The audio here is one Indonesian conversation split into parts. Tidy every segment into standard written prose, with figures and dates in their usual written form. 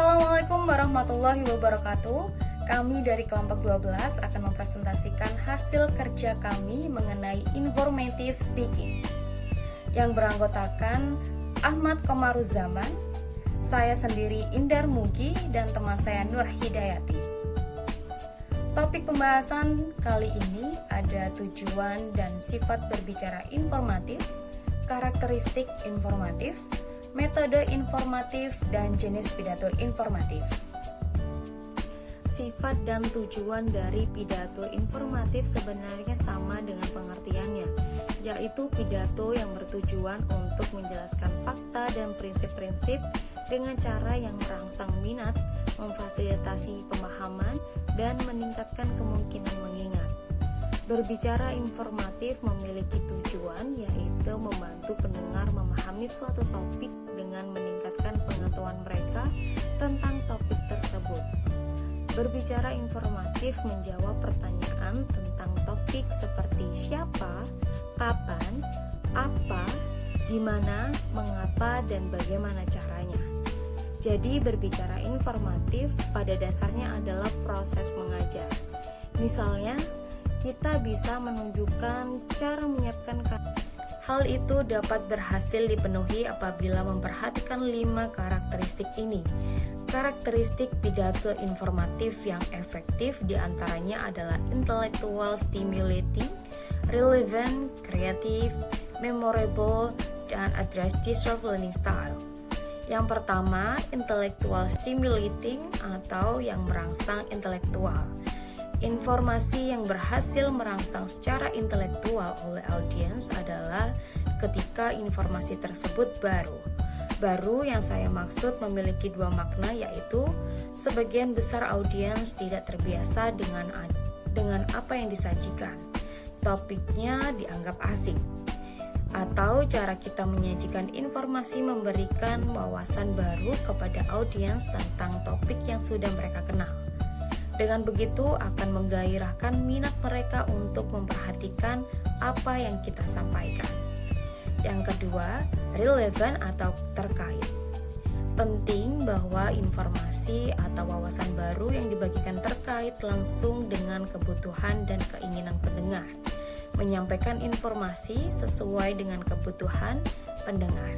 Assalamualaikum warahmatullahi wabarakatuh. Kami dari kelompok 12 akan mempresentasikan hasil kerja kami mengenai informative speaking yang beranggotakan Ahmad Komaruzaman, saya sendiri Indar Mugi, dan teman saya Nur Hidayati. Topik pembahasan kali ini ada tujuan dan sifat berbicara informatif, karakteristik informatif, metode informatif, dan jenis pidato informatif. Sifat dan tujuan dari pidato informatif sebenarnya sama dengan pengertiannya, yaitu pidato yang bertujuan untuk menjelaskan fakta dan prinsip-prinsip dengan cara yang merangsang minat, memfasilitasi pemahaman, dan meningkatkan kemungkinan mengingat. Berbicara informatif memiliki tujuan, yaitu membantu pendengar memahami suatu topik dengan meningkatkan pengetahuan mereka tentang topik tersebut. Berbicara informatif menjawab pertanyaan tentang topik seperti siapa, kapan, apa, di mana, mengapa, dan bagaimana caranya. Jadi berbicara informatif pada dasarnya adalah proses mengajar. Misalnya, kita bisa menunjukkan cara menyiapkan kata. Hal itu dapat berhasil dipenuhi apabila memperhatikan 5 karakteristik ini. Karakteristik pidato informatif yang efektif diantaranya adalah intellectual stimulating, relevant, creative, memorable, dan address disrupt learning style. Yang pertama, intellectual stimulating atau yang merangsang intelektual. Informasi yang berhasil merangsang secara intelektual oleh audiens adalah ketika informasi tersebut baru. Baru yang saya maksud memiliki 2 makna, yaitu sebagian besar audiens tidak terbiasa dengan apa yang disajikan. Topiknya dianggap asing. Atau cara kita menyajikan informasi memberikan wawasan baru kepada audiens tentang topik yang sudah mereka kenal. Dengan begitu akan menggairahkan minat mereka untuk memperhatikan apa yang kita sampaikan. Yang kedua, relevan atau terkait. Penting bahwa informasi atau wawasan baru yang dibagikan terkait langsung dengan kebutuhan dan keinginan pendengar. Menyampaikan informasi sesuai dengan kebutuhan pendengar.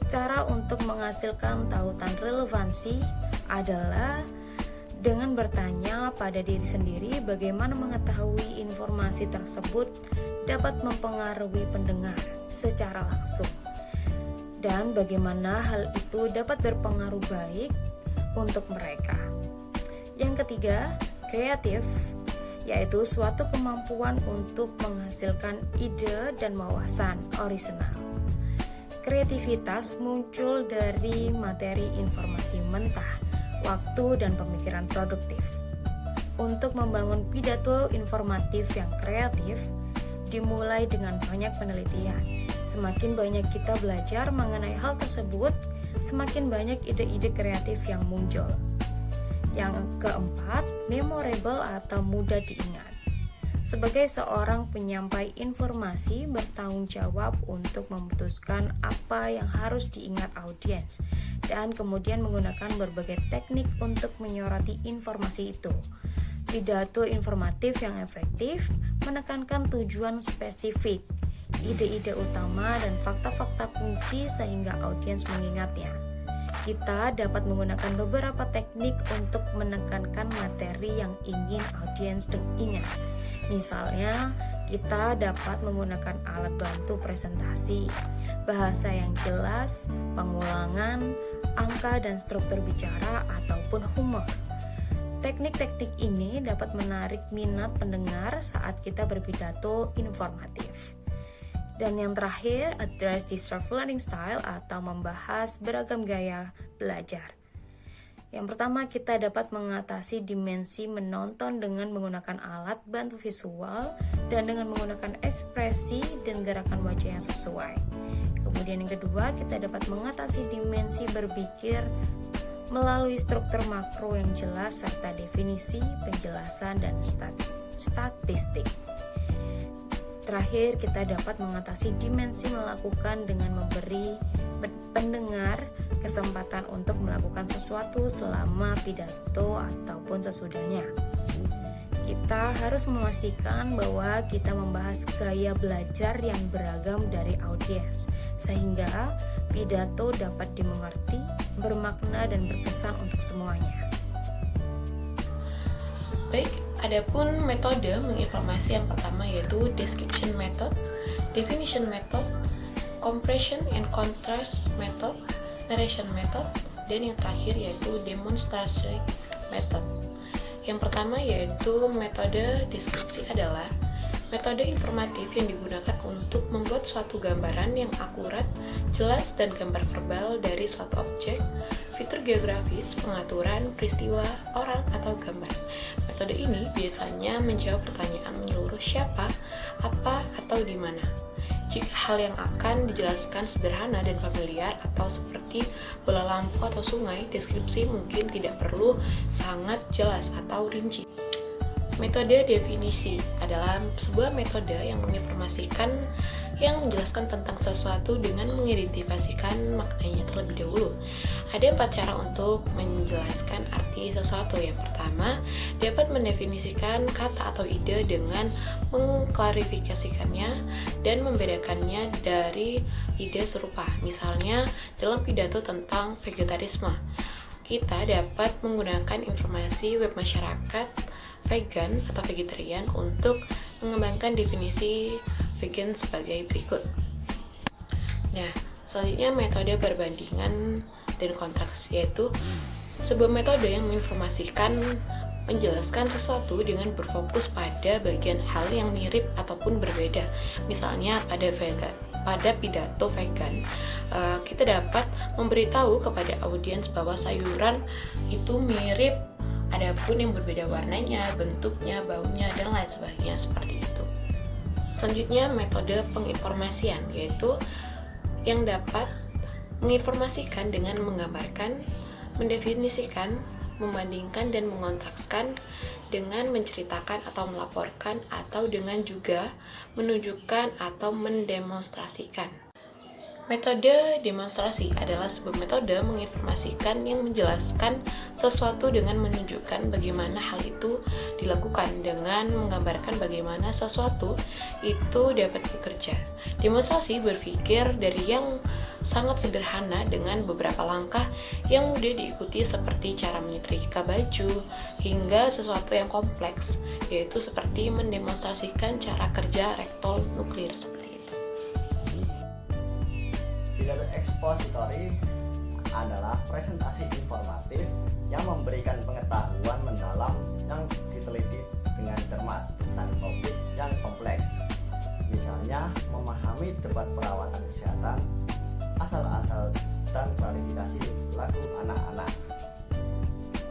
Cara untuk menghasilkan tautan relevansi adalah dengan bertanya pada diri sendiri bagaimana mengetahui informasi tersebut dapat mempengaruhi pendengar secara langsung, dan bagaimana hal itu dapat berpengaruh baik untuk mereka. Yang ketiga, kreatif, yaitu suatu kemampuan untuk menghasilkan ide dan wawasan orisinal. Kreativitas muncul dari materi informasi mentah, waktu, dan pemikiran produktif. Untuk membangun pidato informatif yang kreatif, dimulai dengan banyak penelitian. Semakin banyak kita belajar mengenai hal tersebut, semakin banyak ide-ide kreatif yang muncul. Yang keempat, memorable atau mudah diingat. Sebagai seorang penyampai informasi, bertanggung jawab untuk memutuskan apa yang harus diingat audiens dan kemudian menggunakan berbagai teknik untuk menyoroti informasi itu. Pidato informatif yang efektif menekankan tujuan spesifik, ide-ide utama, dan fakta-fakta kunci sehingga audiens mengingatnya. Kita dapat menggunakan beberapa teknik untuk menekankan materi yang ingin audiens ingat. Misalnya, kita dapat menggunakan alat bantu presentasi, bahasa yang jelas, pengulangan, angka dan struktur bicara, ataupun humor. Teknik-teknik ini dapat menarik minat pendengar saat kita berpidato informatif. Dan yang terakhir, address disrupt learning style atau membahas beragam gaya belajar. Yang pertama, kita dapat mengatasi dimensi menonton dengan menggunakan alat bantu visual dan dengan menggunakan ekspresi dan gerakan wajah yang sesuai. Kemudian yang kedua, kita dapat mengatasi dimensi berpikir melalui struktur makro yang jelas serta definisi, penjelasan, dan statistik. Terakhir, kita dapat mengatasi dimensi melakukan dengan memberi pendengar kesempatan untuk melakukan sesuatu selama pidato ataupun sesudahnya. Kita harus memastikan bahwa kita membahas gaya belajar yang beragam dari audiens, sehingga pidato dapat dimengerti, bermakna dan berkesan untuk semuanya. Baik, adapun metode menginformasi yang pertama yaitu description method, definition method, compression and contrast method, narration method, dan yang terakhir yaitu demonstration method. Yang pertama yaitu metode deskripsi adalah metode informatif yang digunakan untuk membuat suatu gambaran yang akurat, jelas, dan gambar verbal dari suatu objek, fitur geografis, pengaturan, peristiwa, orang, atau gambar. Metode ini biasanya menjawab pertanyaan menyeluruh siapa, apa, atau di mana. Jika hal yang akan dijelaskan sederhana dan familiar atau seperti bola lampu atau sungai, deskripsi mungkin tidak perlu sangat jelas atau rinci. Metode definisi adalah sebuah metode yang menjelaskan tentang sesuatu dengan mengidentifikasikan maknanya terlebih dahulu. Ada 4 cara untuk menjelaskan arti sesuatu. Yang pertama, dapat mendefinisikan kata atau ide dengan mengklarifikasikannya dan membedakannya dari ide serupa. Misalnya, dalam pidato tentang vegetarisme, kita dapat menggunakan informasi web masyarakat vegan atau vegetarian untuk mengembangkan definisi vegan sebagai berikut. Nah, selanjutnya metode perbandingan dan kontras, yaitu sebuah metode yang menjelaskan sesuatu dengan berfokus pada bagian hal yang mirip ataupun berbeda. Misalnya pada pidato vegan, kita dapat memberitahu kepada audiens bahwa sayuran itu mirip, adapun yang berbeda warnanya, bentuknya, baunya, dan lain sebagainya seperti itu. Selanjutnya metode penginformasian, yaitu yang dapat menginformasikan dengan menggambarkan, mendefinisikan, membandingkan, dan mengontrakskan dengan menceritakan atau melaporkan, atau dengan juga menunjukkan atau mendemonstrasikan. Metode demonstrasi adalah sebuah metode menginformasikan yang menjelaskan sesuatu dengan menunjukkan bagaimana hal itu dilakukan dengan menggambarkan bagaimana sesuatu itu dapat bekerja. Demonstrasi berpikir dari yang sangat sederhana dengan beberapa langkah yang mudah diikuti seperti cara menyetrika baju hingga sesuatu yang kompleks, yaitu seperti mendemonstrasikan cara kerja reaktor nuklir seperti itu. Pidato expository adalah presentasi informatif yang memberikan pengetahuan mendalam yang diteliti dengan cermat tentang topik yang kompleks. Misalnya, memahami debat perawatan kesehatan, asal-asal dan klarifikasi lagu anak-anak.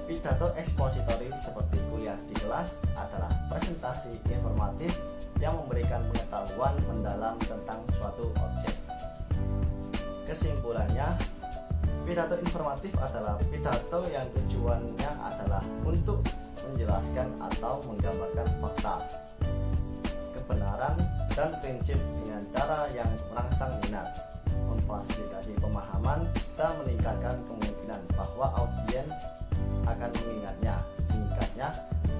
Pidato expository seperti kuliah di kelas adalah presentasi informatif yang memberikan pengetahuan mendalam tentang suatu objek. Kesimpulannya, pidato informatif adalah pidato yang tujuannya adalah untuk menjelaskan atau menggambarkan fakta, kebenaran, dan prinsip dengan cara yang merangsang minat, memfasilitasi pemahaman, dan meningkatkan kemungkinan bahwa audiens akan mengingatnya. Singkatnya,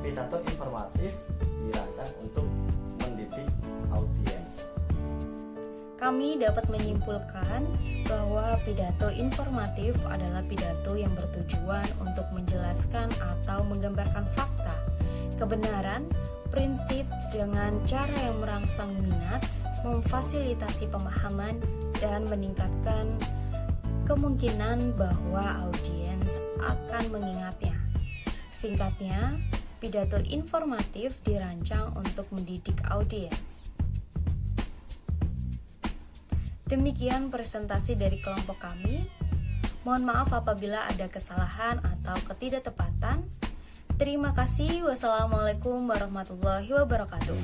pidato informatif dirancang untuk mendidik audiens. Kami dapat menyimpulkan bahwa pidato informatif adalah pidato yang bertujuan untuk menjelaskan atau menggambarkan fakta, kebenaran, prinsip dengan cara yang merangsang minat, memfasilitasi pemahaman, dan meningkatkan kemungkinan bahwa audiens akan mengingatnya. Singkatnya, pidato informatif dirancang untuk mendidik audiens. Demikian presentasi dari kelompok kami. Mohon maaf apabila ada kesalahan atau ketidaktepatan. Terima kasih. Wassalamualaikum warahmatullahi wabarakatuh.